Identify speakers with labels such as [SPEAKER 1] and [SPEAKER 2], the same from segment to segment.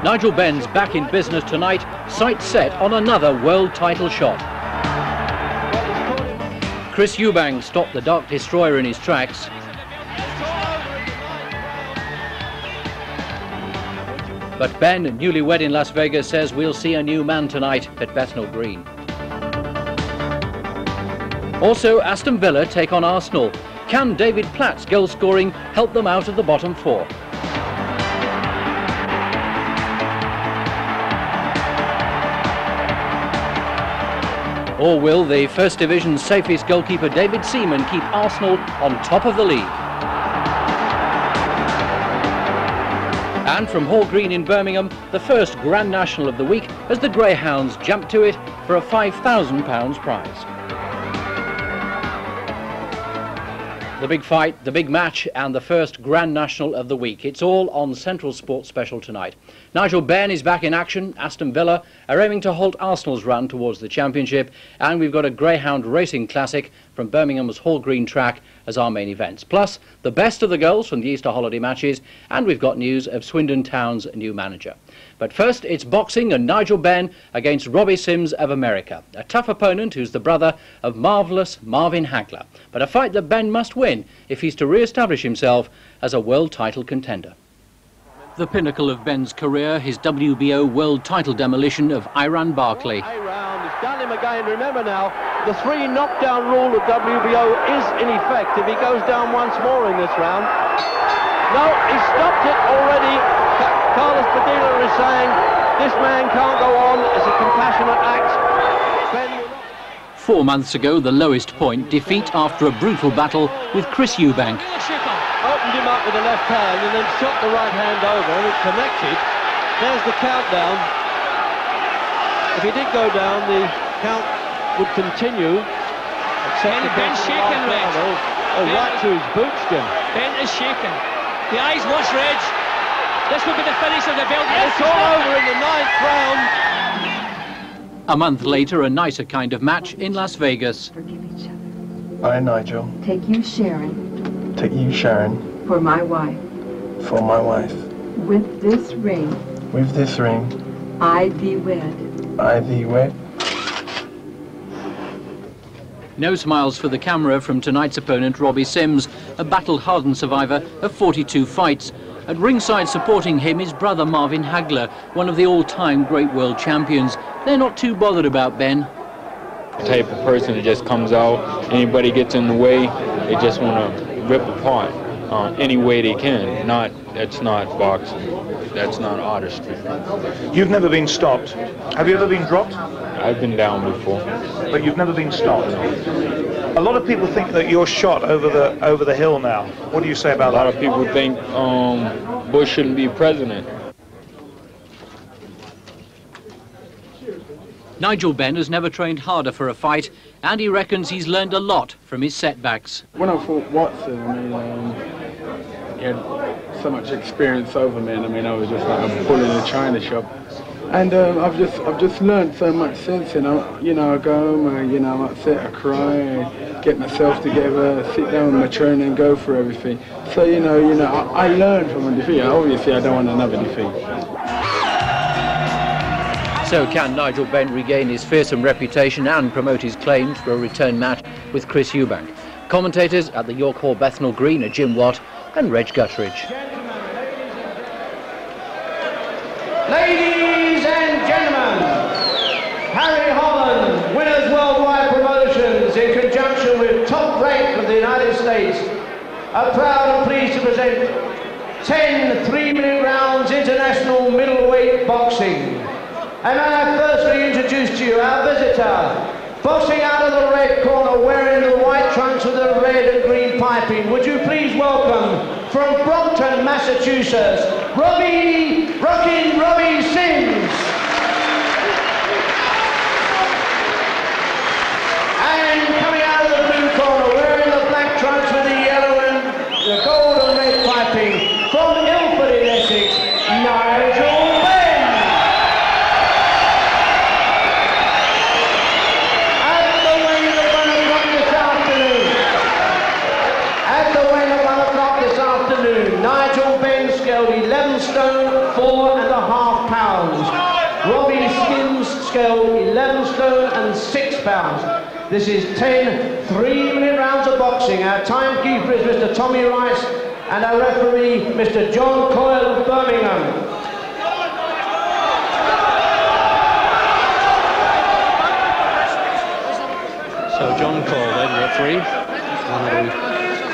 [SPEAKER 1] Nigel Benn's back in business tonight, sights set on another world title shot. Chris Eubank stopped the Dark Destroyer in his tracks. But Ben, newlywed in Las Vegas, says we'll see a new man tonight at Bethnal Green. Also, Aston Villa take on Arsenal. Can David Platt's goal scoring help them out of the bottom four? Or will the First Division's safest goalkeeper David Seaman keep Arsenal on top of the league? And from Hall Green in Birmingham, the first Grand National of the week as the Greyhounds jump to it for a £5,000 prize. The big fight, the big match and the first Grand National of the week. It's all on Central Sports Special tonight. Nigel Benn is back in action. Aston Villa are aiming to halt Arsenal's run towards the Championship, and we've got a Greyhound Racing Classic from Birmingham's Hall Green track as our main events. Plus, the best of the goals from the Easter holiday matches, and we've got news of Swindon Town's new manager. But first, it's boxing and Nigel Benn against Robbie Sims of America, a tough opponent who's the brother of marvellous Marvin Hagler. But a fight that Benn must win if he's to re-establish himself as a world title contender. The pinnacle of Benn's career, his WBO world title demolition of Iran Barkley.
[SPEAKER 2] A round, it's done him again. Remember now, the 3 knockdown rule of WBO is in effect if he goes down once more in this round. No, he stopped it already. Carlos Padilla is saying this man can't go on. It's a compassionate act. Ben
[SPEAKER 1] 4 months ago, the lowest point, defeat after a brutal battle with Chris Eubank.
[SPEAKER 2] Opened him up with the left hand and then shot the right hand over and it connected. There's the countdown. If he did go down, the count would continue.
[SPEAKER 3] Ben's shaking, Reg.
[SPEAKER 2] Right to his boots, Jim.
[SPEAKER 3] Ben is shaking. The eyes watch Reg. This will be the finish of the belt.
[SPEAKER 2] Yes, it's all over in the 9th round.
[SPEAKER 1] A month later, a nicer kind of match in Las Vegas.
[SPEAKER 4] Forgive each other.
[SPEAKER 5] I, Nigel.
[SPEAKER 4] Take you, Sharon.
[SPEAKER 5] Take you, Sharon.
[SPEAKER 4] For my wife.
[SPEAKER 5] For my wife.
[SPEAKER 4] With this ring.
[SPEAKER 5] With this ring.
[SPEAKER 4] I thee wed.
[SPEAKER 5] I thee wed.
[SPEAKER 1] No smiles for the camera from tonight's opponent, Robbie Sims, a battle-hardened survivor of 42 fights. At ringside supporting him is brother Marvin Hagler, one of the all-time great world champions. They're not too bothered about Ben.
[SPEAKER 6] The type of person that just comes out, anybody gets in the way, they just want to rip apart any way they can. That's not boxing. That's not artistry.
[SPEAKER 7] You've never been stopped. Have you ever been dropped?
[SPEAKER 6] I've been down before.
[SPEAKER 7] But you've never been stopped. A lot of people think that you're shot over the hill now. What do you say about that?
[SPEAKER 6] A lot of people think Bush shouldn't be president.
[SPEAKER 1] Nigel Benn has never trained harder for a fight, and he reckons he's learned a lot from his setbacks.
[SPEAKER 8] When I fought Watson, I mean, he had so much experience over me, and I mean, I was just like a bull in a china shop. And I've just learned so much since, you know, I go home, you know, I sit, I cry, get myself together, sit down with my trainer and go for everything. So, you know, I learned from a defeat. Obviously, I don't want another defeat.
[SPEAKER 1] So can Nigel Benn regain his fearsome reputation and promote his claims for a return match with Chris Eubank? Commentators at the York Hall Bethnal Green are Jim Watt and Reg Guttridge.
[SPEAKER 9] Ladies and gentlemen, Harry Holland, Winners Worldwide Promotions, in conjunction with Top Rank of the United States, are proud and pleased to present 10 3-minute rounds international middleweight boxing. And I firstly introduce to you our visitor, boxing out of the red corner, wearing the white trunks with the red and green piping. Would you please welcome, from Brompton, Massachusetts, Robbie Sims. And coming out of the blue corner, wearing the black trunks with the yellow and the gold and red piping, from Ilford in Essex, Nigel Benn. Nigel Benn scaled 11 stone, 4.5 pounds. Robbie Sims scaled 11 stone and 6 pounds. This is 10 3-minute rounds of boxing. Our timekeeper is Mr. Tommy Rice, and our referee, Mr. John Coyle of Birmingham.
[SPEAKER 2] So John Coyle, then referee, one of the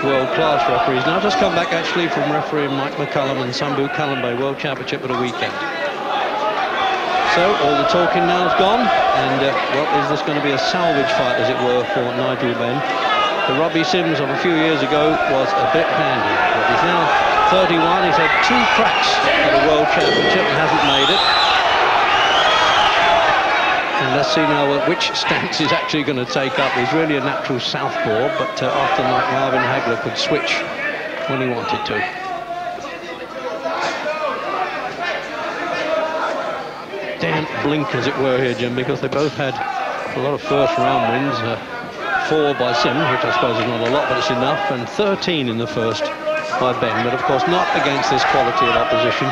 [SPEAKER 2] world-class referees. Now just come back actually from refereeing Mike McCullum and Sambu Kalambay World Championship at the weekend. So all the talking now is gone, and well, is this going to be a salvage fight, as it were, for Nigel Benn? The Robbie Sims of a few years ago was a bit handy, but he's now 31. He's had 2 cracks at the World Championship and hasn't made it. And let's see now which stance he's actually going to take up. He's really a natural southpaw, but often like Marvin Hagler could switch when he wanted to. Damn blink, as it were, here, Jim, because they both had a lot of first-round wins. 4 by Sims, which I suppose is not a lot, but it's enough, and 13 in the first by Benn, but of course not against this quality of opposition.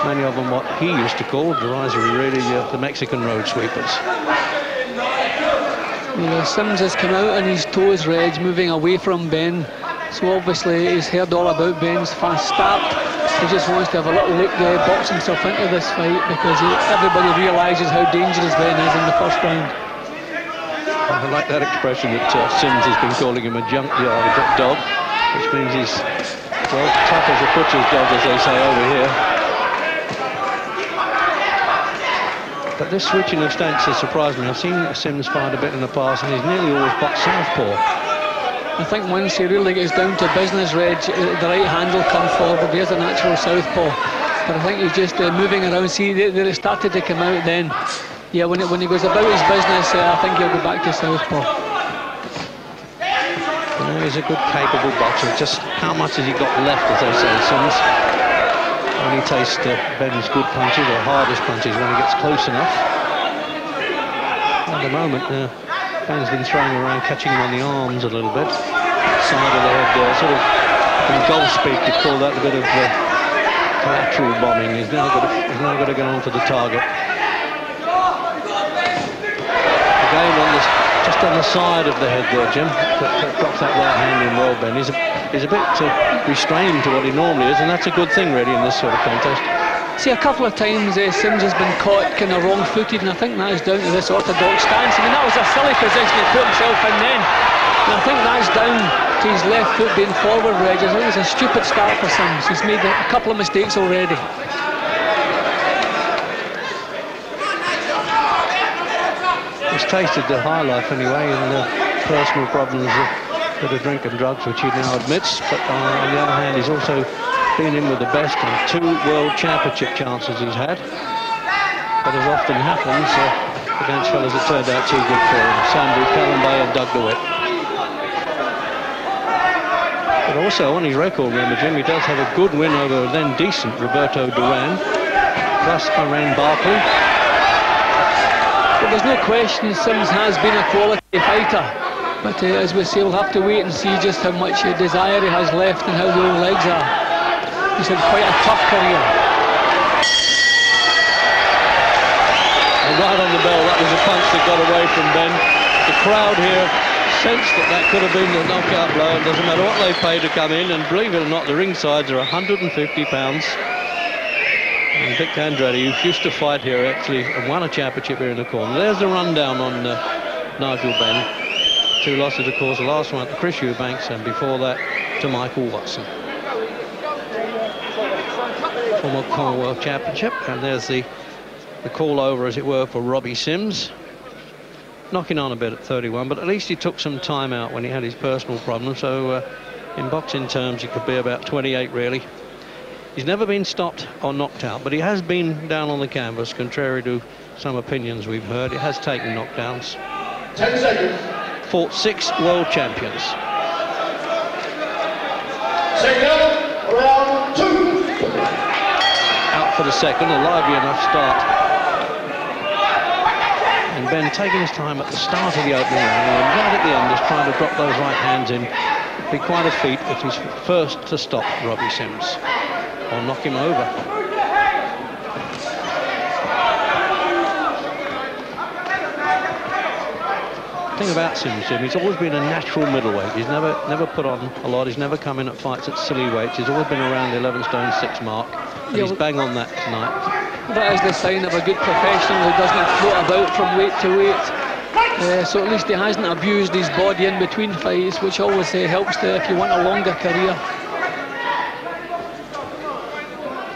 [SPEAKER 2] Many of them what he used to call, derisory really, the Mexican road sweepers.
[SPEAKER 10] Well, Sims has come out on his toes, Reg, moving away from Benn. So obviously he's heard all about Benn's fast start. He just wants to have a little look, box himself into this fight, because everybody realises how dangerous Benn is in the first round.
[SPEAKER 2] I like that expression that Sims has been calling him a junkyard dog, which means he's, well, tough as a butcher's dog, as they say over here. But this switching of stances surprised me. I've seen Sims fight a bit in the past, and he's nearly always boxed southpaw.
[SPEAKER 10] I think once he really gets down to business, Reg, the right hand will come forward. There's a natural southpaw. But I think he's just moving around. See, they started to come out then. Yeah, when he goes about his business, I think he'll go back to southpaw.
[SPEAKER 2] You know, he's a good, capable boxer. Just how much has he got left, as they say, Sims? Only taste Benn's good punches, or hardest punches, when he gets close enough. At the moment, Benn's been throwing around, catching him on the arms a little bit. Side of the head there, sort of, in golf speak, you'd call that a bit of collateral bombing. He's now got to get on to the target. Again, just on the side of the head there, Jim. Drops that right hand in well, Ben. He's a bit restrained to what he normally is, and that's a good thing, really, in this sort of contest.
[SPEAKER 10] See, a couple of times Sims has been caught kind of wrong-footed, and I think that is down to this orthodox stance. I mean, that was a silly position he put himself in then. And I think that's down to his left foot being forward, Reg. I think it was a stupid start for Sims. He's made a couple of mistakes already.
[SPEAKER 2] He's tasted the high life anyway, and personal problems with the drink and drugs, which he now admits. But on the other hand, he's also been in with the best, and 2 World Championship chances he's had. But as often happens, against fellas that turned out too good for him. Sambu Kalambay and Doug DeWitt. But also on his record, remember, Jim, he does have a good win over then decent Roberto Duran, plus Iran Barkley.
[SPEAKER 10] But there's no question Sims has been a quality fighter. But as we say, we'll have to wait and see just how much desire he has left and how the old legs are. He's had quite a tough career.
[SPEAKER 2] And right on the bell, that was a punch that got away from Benn. The crowd here sensed that could have been the knockout blow. It doesn't matter what they pay to come in, and believe it or not, the ring sides are £150. And Vic Andretti, who used to fight here, actually won a championship here in the corner. There's the rundown on Nigel Benn. 2 losses, of course, the last one to Chris Eubanks, and before that to Michael Watson. Former Commonwealth Championship, and there's the call over, as it were, for Robbie Sims. Knocking on a bit at 31, but at least he took some time out when he had his personal problems, so in boxing terms he could be about 28 really. He's never been stopped or knocked out, but he has been down on the canvas, contrary to some opinions we've heard. He has taken knockdowns.
[SPEAKER 9] 10 seconds.
[SPEAKER 2] Fought 6 world champions.
[SPEAKER 9] Second, round 2.
[SPEAKER 2] Out for the second, a lively enough start. And Ben taking his time at the start of the opening round, and right at the end just trying to drop those right hands in. It'd be quite a feat if he's first to stop Robbie Sims. or knock him over. The thing about Sims, Jim, he's always been a natural middleweight. He's never put on a lot. He's never come in at fights at silly weights. He's always been around the 11 stone 6 mark, and he's bang on that tonight.
[SPEAKER 10] That is the sign of a good professional who doesn't float about from weight to weight. So at least he hasn't abused his body in between fights, which always helps if you want a longer career.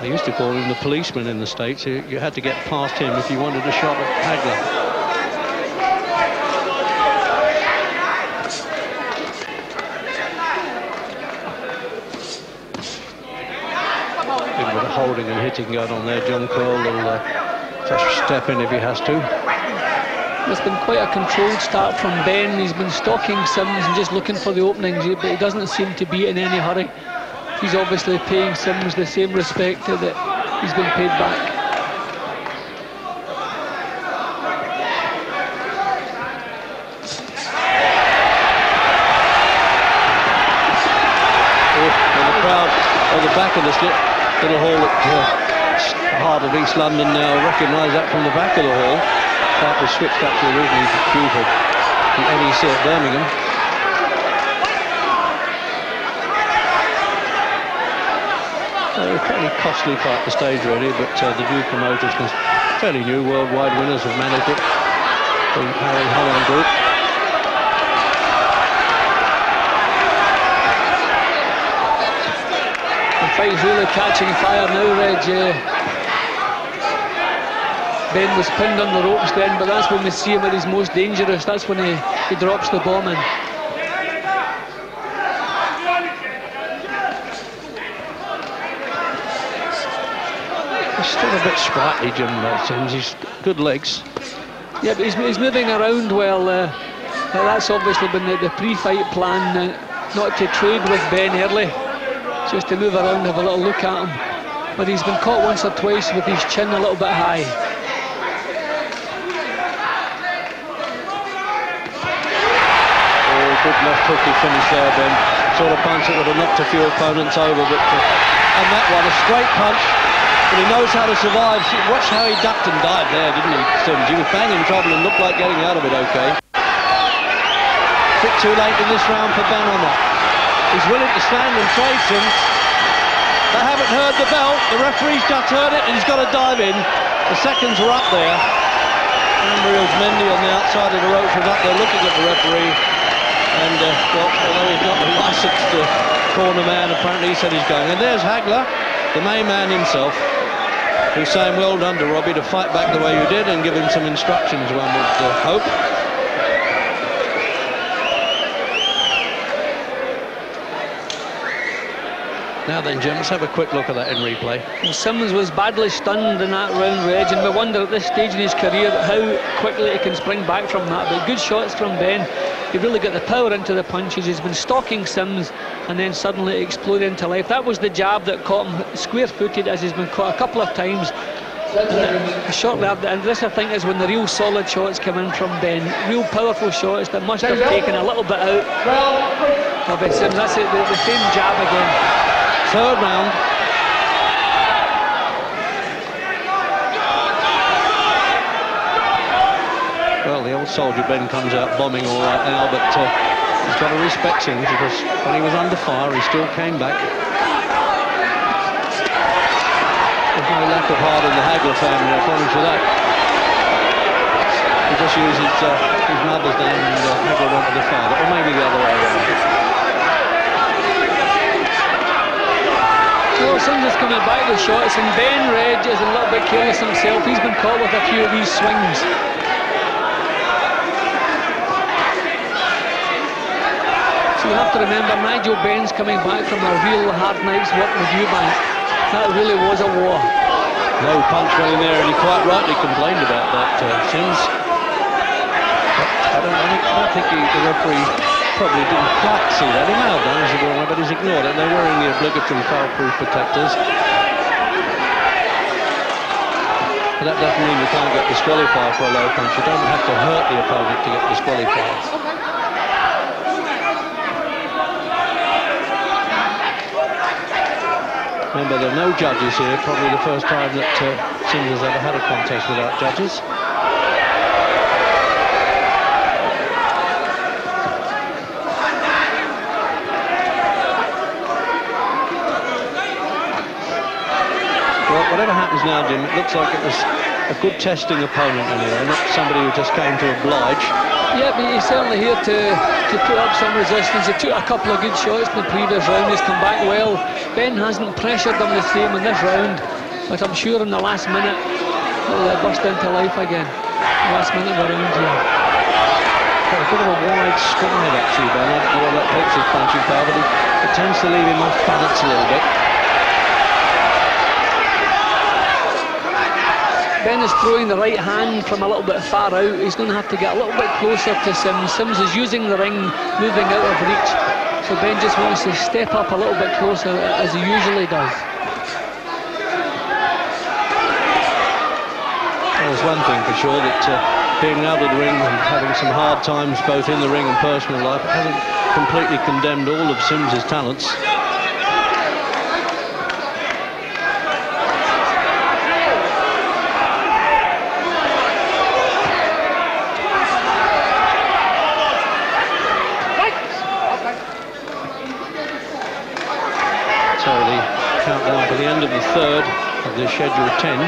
[SPEAKER 2] They used to call him the policeman in the States. You had to get past him if you wanted a shot at Hagler. Holding and hitting going on there. John Cole will just step in if he has to.
[SPEAKER 10] It's been quite a controlled start from Ben. He's been stalking Sims and just looking for the openings, but he doesn't seem to be in any hurry. He's obviously paying Sims the same respect that he's been paid back.
[SPEAKER 2] And the crowd on the back of the little hall at the heart of East London now recognise that from the back of the hall. That was switched up to originally due for the NEC at Birmingham. A fairly costly fight to stage really, but the new promoters, fairly new worldwide winners, have managed it from Harry Holland Group.
[SPEAKER 10] Fight's really catching fire now, Reg. Ben was pinned on the ropes then, but that's when we see him at his most dangerous. That's when he drops the bomb in.
[SPEAKER 2] He's still a bit sprightly, Jim Sims. He's good legs.
[SPEAKER 10] Yeah, but he's moving around well. That's obviously been the pre-fight plan, not to trade with Ben early. Just to move around, have a little look at him. But he's been caught once or twice with his chin a little bit high.
[SPEAKER 2] Oh, good left hook he finished there, Ben. Sort of punch that would have knocked a few opponents over, but and that one, a straight punch, but he knows how to survive. Watch how he ducked and dived there, didn't he, Sims? He was banging trouble and looked like getting out of it okay. A bit too late in this round for Ben on that. He's willing to stand and trade Sims. They haven't heard the bell. The referee's just heard it and he's got to dive in. The seconds are up there. Ambrose Mendy on the outside of the ropes was up there looking at the referee. And, well, although he's not a licensed corner man, apparently he said he's going. And there's Hagler, the main man himself, who's saying well done to Robbie to fight back the way you did and give him some instructions, one would hope. Now then, Jim, let's have a quick look at that in replay.
[SPEAKER 10] Well, Simmons was badly stunned in that round, Reg, and we wonder at this stage in his career how quickly he can spring back from that. But good shots from Ben. He really got the power into the punches. He's been stalking Sims and then suddenly exploded into life. That was the jab that caught him square-footed, as he's been caught a couple of times. Shortly after, and this I think is when the real solid shots come in from Ben. Real powerful shots that must have taken a little bit out of Sims. That's it, the same jab again.
[SPEAKER 2] Third round. Well, the old soldier Ben comes out bombing all right now, but he's got to respect him because when he was under fire, he still came back. There's no lack of heart in the Hagler family, I promise you that. He just used his mother's name and Hagler wanted the father, or maybe the other way around.
[SPEAKER 10] Well, Sims is coming back with shots, and Ben Reg is a little bit careless himself. He's been caught with a few of these swings. So you have to remember, Nigel Benn's coming back from a real hard night's work with Eubank. That really was a war.
[SPEAKER 2] No punch running there, and he quite rightly complained about that, Sims. But I don't think the referee probably didn't quite see that. He may have done, as he were, but he's ignored it. They're wearing the obligatory foul-proof protectors. But that doesn't mean you can't get disqualified for a low punch. You don't have to hurt the opponent to get disqualified.
[SPEAKER 9] Remember, there are no judges here, probably the first time that Sims has ever had a contest without judges. Well, whatever happens now, Jim, it looks like it was a good testing opponent anyway, not somebody who just came to oblige.
[SPEAKER 10] Yeah, but he's certainly here to put up some resistance. He took a couple of good shots in the previous round. He's come back well. Ben hasn't pressured them the same in this round, but I'm sure in the last minute he'll burst into life again. The last minute of the round here.
[SPEAKER 9] Got a bit of a wide stride actually, Ben. I don't know whether that helps his punching power, but it tends to leave him off balance a little bit.
[SPEAKER 10] Ben is throwing the right hand from a little bit far out. He's going to have to get a little bit closer to Sims. Sims is using the ring, moving out of reach. So Ben just wants to step up a little bit closer, as he usually does.
[SPEAKER 9] Well, there's one thing for sure, that being out of the ring and having some hard times both in the ring and personal life, it hasn't completely condemned all of Sims's talents. Countdown for the end of the third of the scheduled 10.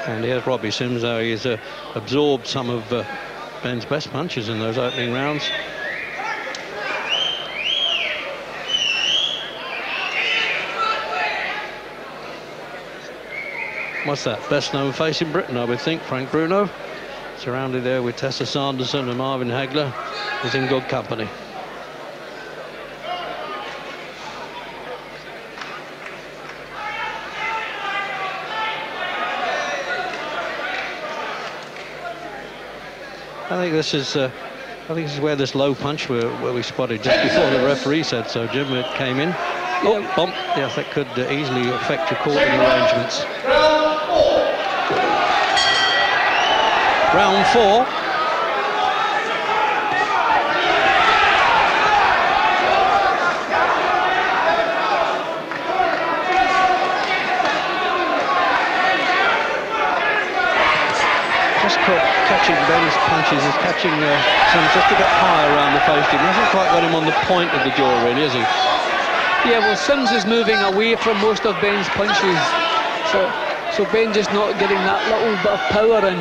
[SPEAKER 9] And here's Robbie Sims, how he's absorbed some of Ben's best punches in those opening rounds. What's that? Best known face in Britain, I would think, Frank Bruno. Surrounded there with Tessa Sanderson and Marvin Hagler. Is in good company. I think this is where this low punch where we spotted just before the referee said so, Jim. It came in. Oh, bump. Yes, that could easily affect your courting arrangements. Round 4. Just catching Ben's punches, is catching Sims just a bit higher around the face. He hasn't quite got him on the point of the jaw, really, is he?
[SPEAKER 10] Yeah, well, Sims is moving away from most of Ben's punches, so Ben just not getting that little bit of power in.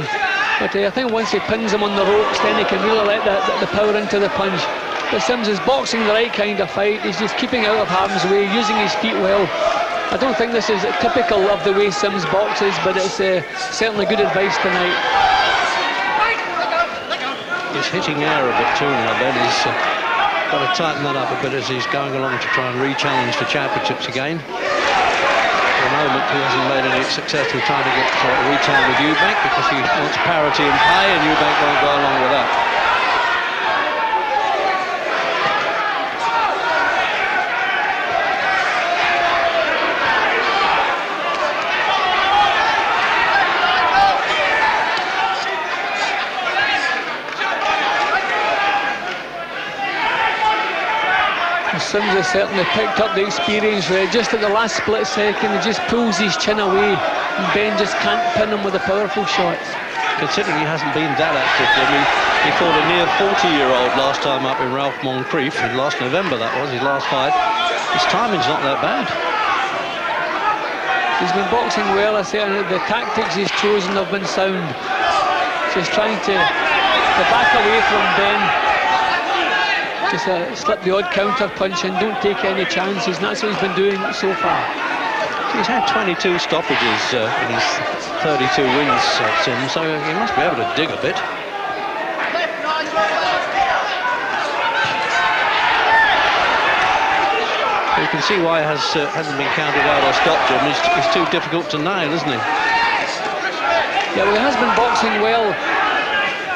[SPEAKER 10] But I think once he pins him on the ropes, then he can really let the power into the punch. But Sims is boxing the right kind of fight. He's just keeping out of harm's way, using his feet well. I don't think this is typical of the way Sims boxes, but it's certainly good advice tonight.
[SPEAKER 9] He's hitting air a bit too now, Ben. He's got to tighten that up a bit as he's going along to try and re-challenge for championships again. At the moment, he hasn't made any success with trying to get a return with Eubank because he wants parity in pay, and Eubank won't go along with that.
[SPEAKER 10] Sims has certainly picked up the experience there. Just at the last split second, he just pulls his chin away, and Ben just can't pin him with the powerful shots.
[SPEAKER 9] Considering he hasn't been that active, I mean, he fought a near 40-year-old last time up in Ralph Moncrief, in last November that was, his last fight. His timing's not that bad.
[SPEAKER 10] He's been boxing well, I say, and the tactics he's chosen have been sound. Just trying to back away from Ben. Just slip the odd counter punch and don't take any chances, and that's what he's been doing so far.
[SPEAKER 9] He's had 22 stoppages in his 32 wins, Sims, so he must be able to dig a bit. You can see why he hasn't been counted out or stopped him. He's too difficult to nail, isn't he?
[SPEAKER 10] Yeah, well, he has been boxing well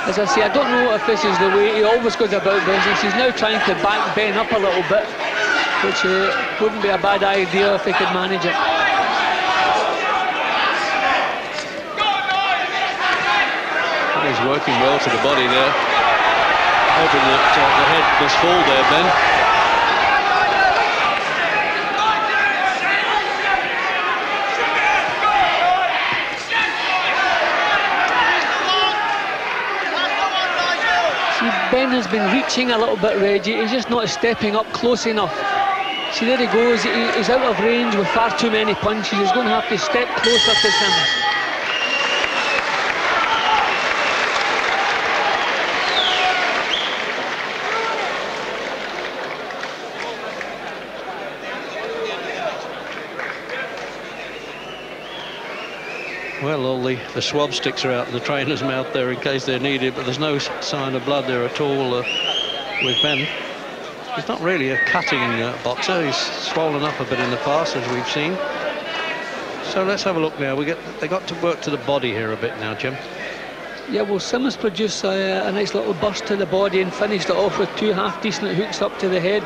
[SPEAKER 10] As I say, I don't know if this is the way he always goes about business. He's now trying to back Ben up a little bit, which wouldn't be a bad idea if he could manage it.
[SPEAKER 2] He's working well to the body there, hoping that the head must fall there, Ben.
[SPEAKER 10] See, Ben has been reaching a little bit, Reggie. He's just not stepping up close enough. See, there he goes. He's out of range with far too many punches. He's going to have to step closer to Sims.
[SPEAKER 2] Well, all the swab sticks are out in the trainer's mouth there in case they're needed, but there's no sign of blood there at all with Ben. He's not really a cutting boxer. He's swollen up a bit in the past, as we've seen. So let's have a look now. They got to work to the body here a bit now, Jim.
[SPEAKER 10] Yeah, well, Sims produced a nice little burst to the body and finished it off with 2 half-decent hooks up to the head.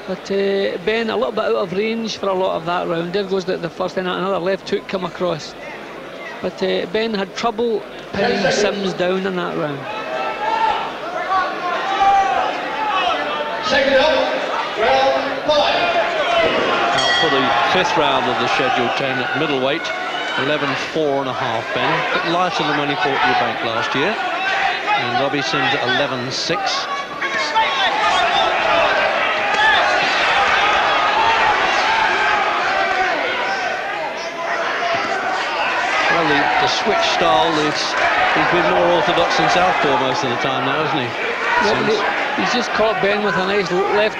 [SPEAKER 10] But Ben a little bit out of range for a lot of that round. There goes the first, and another left hook come across. But Ben had trouble pinning Sims down in that round.
[SPEAKER 9] Second up, round 5.
[SPEAKER 2] Out for the 5th round of the scheduled 10 at middleweight, 11.4.5 Ben. A bit lighter than when he fought Eubank last year. And Robbie Sims at 11.6. The switch style, he's been more orthodox than southpaw most of the time now, hasn't he?
[SPEAKER 10] Yeah, he's just caught Ben with a nice right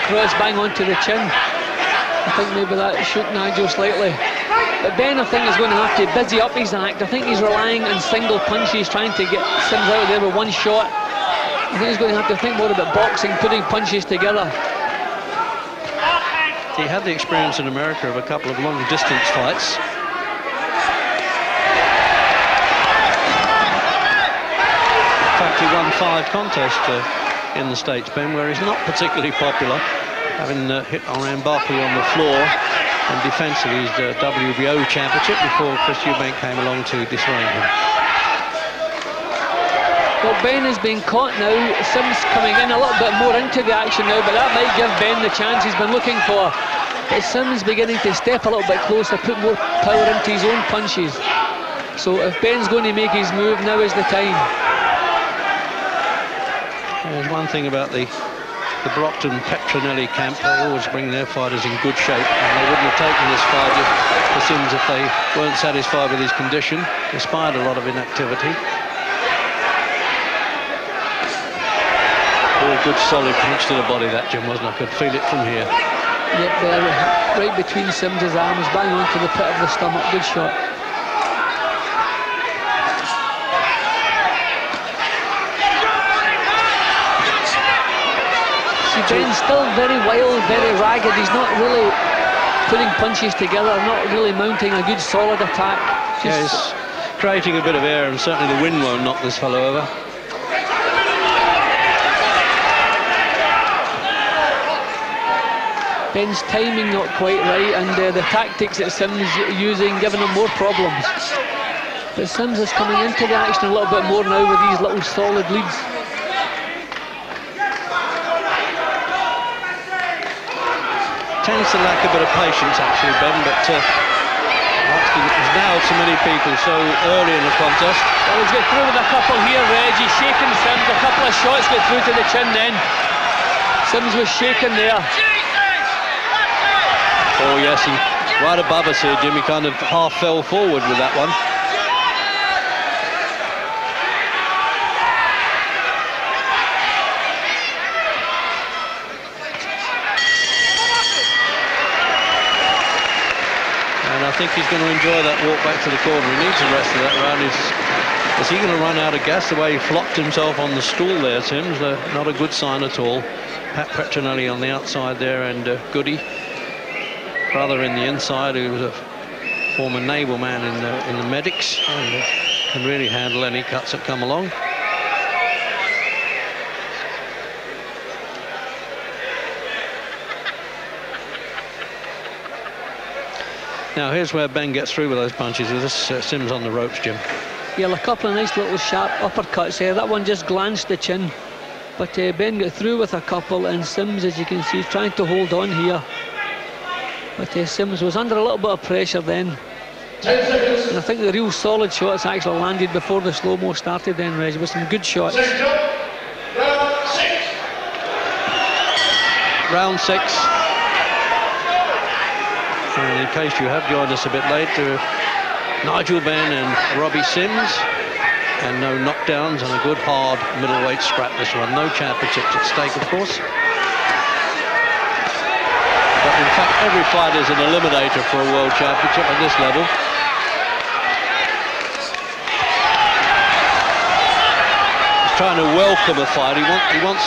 [SPEAKER 10] cross bang onto the chin. I think maybe that shook Nigel slightly. But Ben, I think, is going to have to busy up his act. I think he's relying on single punches, trying to get Sims out of there with one shot. I think he's going to have to think more about boxing, putting punches together.
[SPEAKER 2] He had the experience in America of a couple of long-distance fights. In fact, he won 5 contests in the States, Ben, where he's not particularly popular, having hit Oran Barkley on the floor and defensively his WBO championship before Chris Eubank came along to disarray him.
[SPEAKER 10] Well, Ben is being caught now. Sims coming in a little bit more into the action now, but that might give Ben the chance he's been looking for. But Sims beginning to step a little bit closer, put more power into his own punches. So if Ben's going to make his move, now is the time.
[SPEAKER 2] There's one thing about the Brockton Petronelli camp, they always bring their fighters in good shape, and they wouldn't have taken this fight for Sims if they weren't satisfied with his condition, despite a lot of inactivity. Oh, good solid punch to the body that, Jim, wasn't it? I could feel it from here.
[SPEAKER 10] Yep, there, right between Sims's arms, bang onto the pit of the stomach, good shot. Ben's still very wild, very ragged. He's not really putting punches together, not really mounting a good solid attack.
[SPEAKER 2] Yeah, he's creating a bit of air, and certainly the wind won't knock this fellow over.
[SPEAKER 10] Ben's timing not quite right, and the tactics that Sims using giving him more problems. But Sims is coming into the action a little bit more now with these little solid leads.
[SPEAKER 2] Tends to lack a bit of patience, actually, Ben, but he's nailed so many people so early in the contest.
[SPEAKER 10] Well, he's got through with a couple here, Reg. He's shaking Sims. A couple of shots got through to the chin then. Sims was shaking there.
[SPEAKER 2] Oh, yes, he right above us here, Jimmy, kind of half fell forward with that one. I think he's going to enjoy that walk back to the corner. He needs the rest of that round. Is he going to run out of gas the way he flopped himself on the stool there, Sims? Not a good sign at all. Pat Petronelli on the outside there, and Goody, brother in the inside, who was a former naval man in the medics. And can really handle any cuts that come along. Now here's where Ben gets through with those punches with this Sims on the ropes, Jim.
[SPEAKER 10] Yeah, a couple of nice little sharp uppercuts there. That one just glanced the chin. But Ben got through with a couple, and Sims, as you can see, is trying to hold on here. But Sims was under a little bit of pressure then.
[SPEAKER 9] 10 seconds.
[SPEAKER 10] And I think the real solid shots actually landed before the slow-mo started then, Reg, with some good shots.
[SPEAKER 9] Round 6.
[SPEAKER 2] Round 6. And in case you have joined us a bit late, Nigel Benn and Robbie Sims, and no knockdowns and a good hard middleweight scrap this one. No championships at stake, of course. But in fact, every fight is an eliminator for a world championship at this level. He's trying to welcome a fight. He wants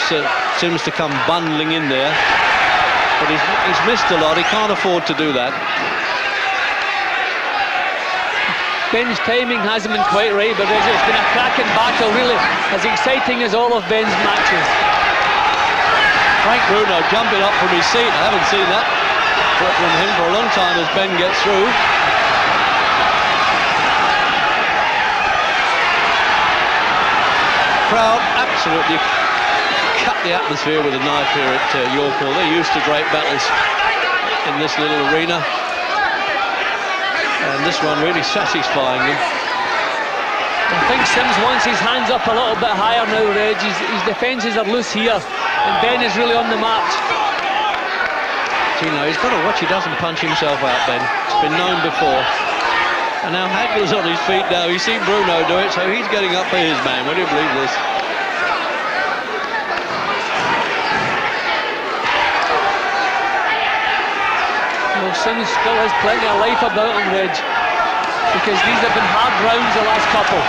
[SPEAKER 2] Sims to come bundling in there. But he's missed a lot. He can't afford to do that.
[SPEAKER 10] Ben's timing hasn't been quite right, but it's been a cracking battle, really, as exciting as all of Ben's matches.
[SPEAKER 2] Frank Bruno jumping up from his seat. I haven't seen that from him for a long time as Ben gets through. Crowd absolutely cut the atmosphere with a knife here at Yorkville. They're used to great battles in this little arena, and this one really satisfying them.
[SPEAKER 10] I think Sims wants his hands up a little bit higher now, Reg. His defences are loose here, and Ben is really on the march.
[SPEAKER 2] So, you know, he's got to watch he doesn't punch himself out, Ben. It's been known before. And now Hagler's on his feet now. He's seen Bruno do it, so he's getting up for his man. Would you believe this?
[SPEAKER 10] Sims still has plenty of life about him, Reg, because these have been hard rounds the last couple.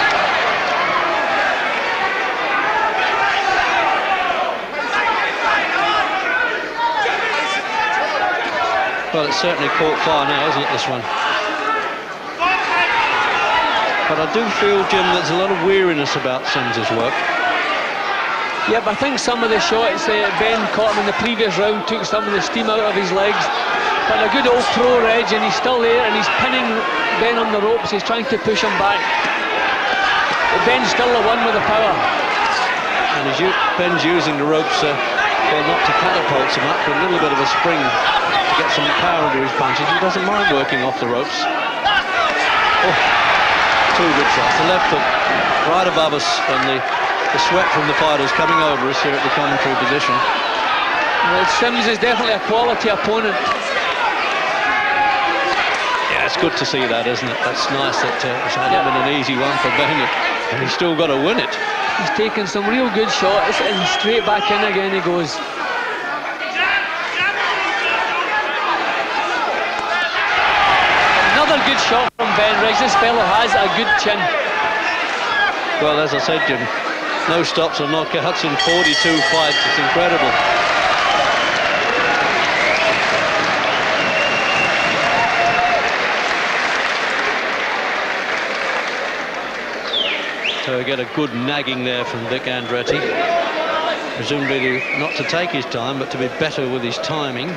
[SPEAKER 2] Well, it's certainly caught fire now, isn't it, this one? But I do feel, Jim, there's a lot of weariness about Sims's work.
[SPEAKER 10] Yep, I think some of the shots Ben caught him in the previous round took some of the steam out of his legs. But a good old throw, Reg, and he's still there, and he's pinning Ben on the ropes. He's trying to push him back. But Ben's still the one with the power.
[SPEAKER 2] And Ben's using the ropes, well, not to catapult so much, but a little bit of a spring to get some power into his punches. He doesn't mind working off the ropes. Oh, two good shots. The left hook right above us, and the sweat from the fighters coming over us here at the commentary position.
[SPEAKER 10] Well, Sims is definitely a quality opponent.
[SPEAKER 2] It's good to see that, isn't it? That's nice that it's had been an easy one for Ben, and he's still got to win it.
[SPEAKER 10] He's taken some real good shots, and straight back in again he goes. Another good shot from Ben. Riggs, this fellow has a good chin.
[SPEAKER 2] Well, as I said, Jim, no stops or knockouts in 42 fights. It's incredible. So we get a good nagging there from Vic Andretti. Presumably not to take his time, but to be better with his timing.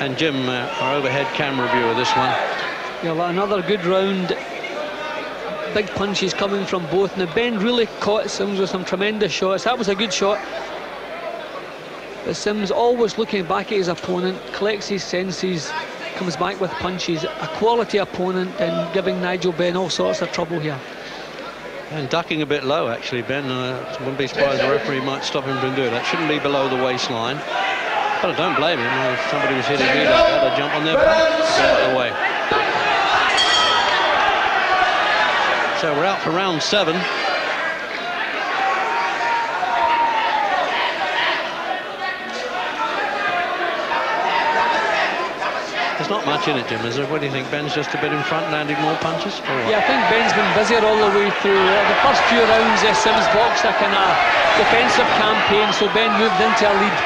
[SPEAKER 2] And Jim, our overhead camera view of this one.
[SPEAKER 10] Yeah, well, another good round. Big punches coming from both. Now Ben really caught Sims with some tremendous shots. That was a good shot. But Sims always looking back at his opponent, collects his senses, comes back with punches. A quality opponent, and giving Nigel Benn all sorts of trouble here.
[SPEAKER 2] And ducking a bit low, actually, Ben. Wouldn't be surprised the referee might stop him from doing that. Shouldn't be below the waistline. But I don't blame him. If somebody was hitting me like that, I'd jump on their back, get out of the way. So we're out for round 7. There's not much in it, Jim, is there? What do you think? Ben's just a bit in front, landing more punches?
[SPEAKER 10] Yeah, I think Ben's been busier all the way through. The first few rounds, Sims boxed a kind of defensive campaign, so Ben moved into a lead.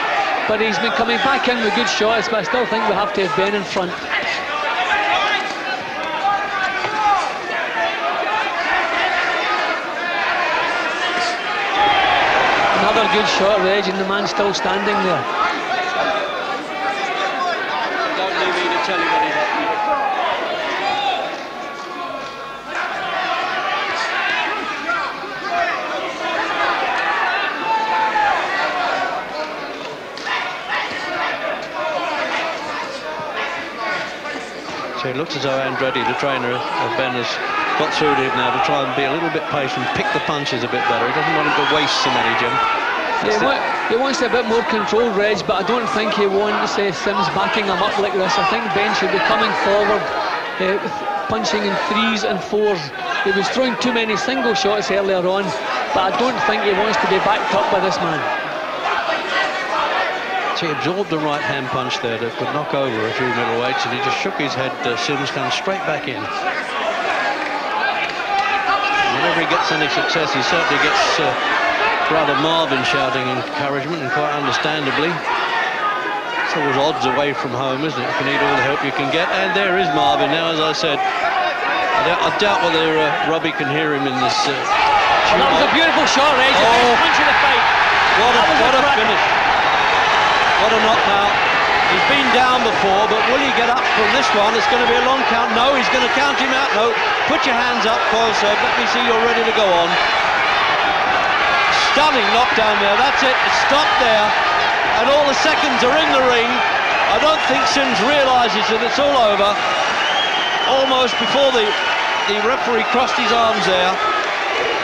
[SPEAKER 10] but he's been coming back in with good shots, but I still think we have to have Ben in front. Another good shot, Reg, and the man still standing there.
[SPEAKER 2] Don't leave me to tell you what he did. So it looks as though Andretti, the trainer of Ben, has got through to him now to try and be a little bit patient, pick the punches a bit better. He doesn't want him to waste so many, Jim.
[SPEAKER 10] He wants a bit more control, Reg, but I don't think he wants Sims backing him up like this. I think Ben should be coming forward, punching in 3s and 4s. He was throwing too many single shots earlier on, but I don't think he wants to be backed up by this man.
[SPEAKER 2] He absorbed the right hand punch there that could knock over a few middleweights, and he just shook his head. Sims came straight back in. Whenever he gets any success, he certainly gets brother Marvin shouting encouragement, and quite understandably. It's always odds away from home, isn't it? You can need all the help you can get, and there is Marvin now. As I said, I doubt whether Robbie can hear him in this.
[SPEAKER 10] That was a beautiful shot, Reg. The best punch of the fight.
[SPEAKER 2] What a finish. What a knockout. He's been down before, but will he get up from this one? It's going to be a long count. No, he's going to count him out. No, put your hands up, Close. Let me see you're ready to go on. Stunning knockdown there. That's it. It's stopped there. And all the seconds are in the ring. I don't think Sims realises that it's all over. Almost before the referee crossed his arms there.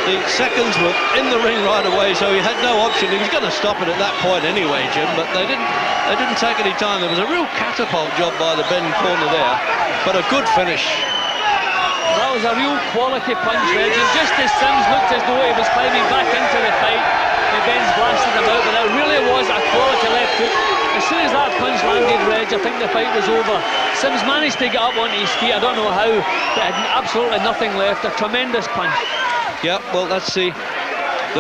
[SPEAKER 2] The seconds were in the ring right away, so he had no option. He was going to stop it at that point anyway, Jim, but they didn't take any time. There was a real catapult job by the Ben corner there, but a good finish.
[SPEAKER 10] That was a real quality punch, Reg, and just as Sims looked as though he was climbing back into the fight, Ben's blasted him out, but it really was a quality left hook. As soon as that punch landed, Reg, I think the fight was over. Sims managed to get up onto his feet, I don't know how, but had absolutely nothing left. A tremendous punch.
[SPEAKER 2] Yeah, well, that's the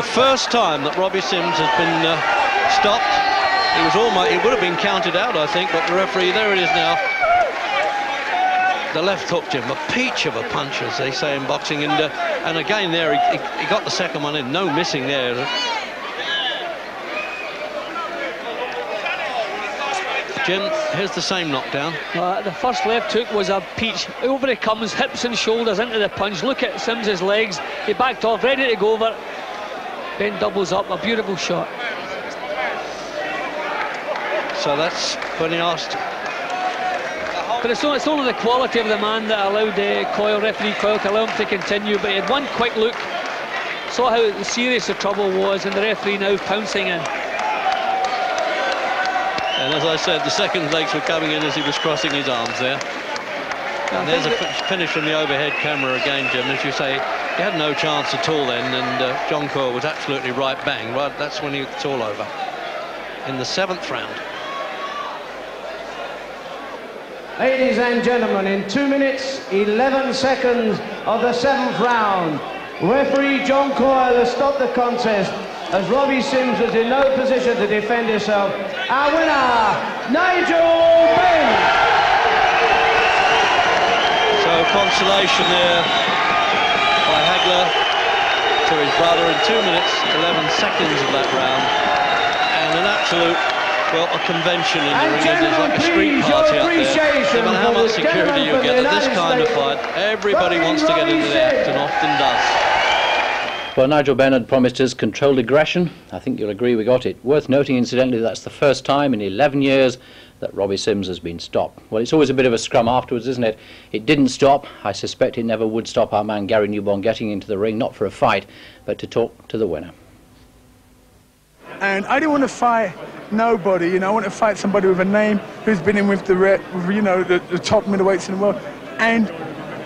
[SPEAKER 2] first time that Robbie Sims has been stopped. He would have been counted out, I think, but the referee, there it is now. The left hook, Jim, a peach of a punch, as they say in boxing, and again there, he got the second one in, no missing there. Jim, here's the same knockdown.
[SPEAKER 10] The first left hook was a peach. Over he comes, hips and shoulders into the punch. Look at Sims's legs. He backed off, ready to go over. Ben doubles up, a beautiful shot.
[SPEAKER 2] So that's when he asked.
[SPEAKER 10] But it's only the quality of the man that allowed referee Coyle to allow him to continue. But he had one quick look, saw how serious the trouble was, and the referee now pouncing in.
[SPEAKER 2] And as I said, the second legs were coming in as he was crossing his arms there. And there's a finish from the overhead camera again, Jim. As you say, he had no chance at all then, and John Coyle was absolutely right bang. Right, that's when it's all over. In the 7th round.
[SPEAKER 9] Ladies and gentlemen, in 2 minutes, 11 seconds of the 7th round, referee John Coyle has stopped the contest as Robbie Sims was in no position to defend himself. Our winner, Nigel Benn.
[SPEAKER 2] So consolation there by Hagler to his brother in 2 minutes, 11 seconds of that round. And an absolute, well, a convention in the ring. It's like a street party up there. No matter how much security you get at this kind of fight, everybody wants to get into the act and often does.
[SPEAKER 1] Well, Nigel Benn had promised us controlled aggression. I think you'll agree we got it. Worth noting, incidentally, that's the first time in 11 years that Robbie Sims has been stopped. Well, it's always a bit of a scrum afterwards, isn't it? It didn't stop. I suspect it never would stop our man Gary Newborn getting into the ring, not for a fight, but to talk to the winner.
[SPEAKER 8] And I didn't want to fight nobody, you know. I want to fight somebody with a name who's been in with the top middleweights in the world. And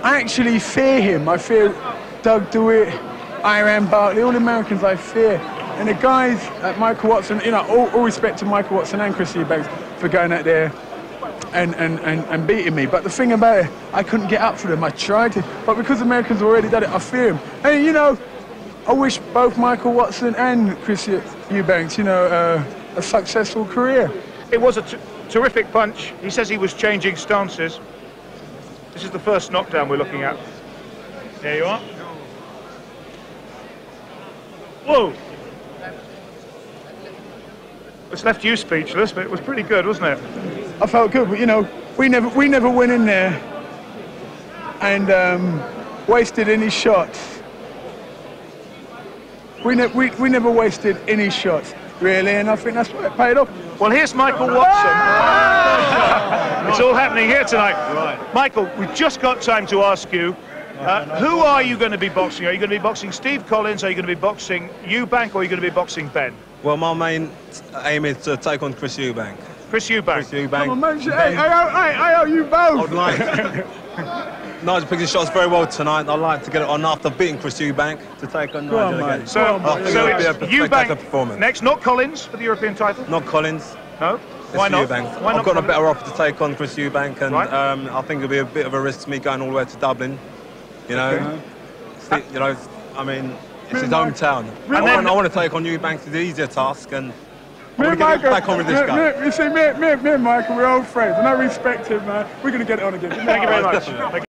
[SPEAKER 8] I actually fear him. I fear Doug DeWitt, Iran Bartley, all the Americans I fear. And the guys at Michael Watson, you know, all respect to Michael Watson and Chris Eubanks for going out there and beating me. But the thing about it, I couldn't get up for them. I tried to, but because the Americans already done it, I fear him. And, you know, I wish both Michael Watson and Chris Eubanks, you know, a successful career.
[SPEAKER 7] It was a terrific punch. He says he was changing stances. This is the first knockdown we're looking at. There you are. Whoa! It's left you speechless, but it was pretty good, wasn't it?
[SPEAKER 8] I felt good, but you know, we never went in there and wasted any shots. We never wasted any shots, really, and I think that's what it paid off.
[SPEAKER 7] Well, here's Michael Watson. It's all happening here tonight. Right. Michael, we've just got time to ask you, who are you going to be boxing? Are you going to be boxing Steve Collins? Are you going to be boxing Eubank? Or are you going to be boxing Ben?
[SPEAKER 11] Well, my main aim is to take on Chris Eubank.
[SPEAKER 7] Chris Eubank.
[SPEAKER 11] Chris Eubank.
[SPEAKER 8] Come on, man, I owe you both.
[SPEAKER 11] I'd like Nigel picked his shots very well tonight. I'd like to get it on after beating Chris Eubank to take on Nigel again.
[SPEAKER 7] So
[SPEAKER 11] it's
[SPEAKER 7] Eubank
[SPEAKER 11] performance.
[SPEAKER 7] Next, not Collins for the European title?
[SPEAKER 11] Not Collins.
[SPEAKER 7] No? Why not?
[SPEAKER 11] Eubank.
[SPEAKER 7] Why not
[SPEAKER 11] I've got
[SPEAKER 7] Collins?
[SPEAKER 11] a better offer to take on Chris Eubank, and
[SPEAKER 7] right.
[SPEAKER 11] I think it'll be a bit of a risk to me going all the way to Dublin. You know, you know, I mean, it's his hometown. I want to take on Eubank. It's the easier task, and I want to get back on with this guy.
[SPEAKER 8] You see, me and Michael, we're old friends, and I respect him, man. We're going to get it on again.
[SPEAKER 7] Thank you very much.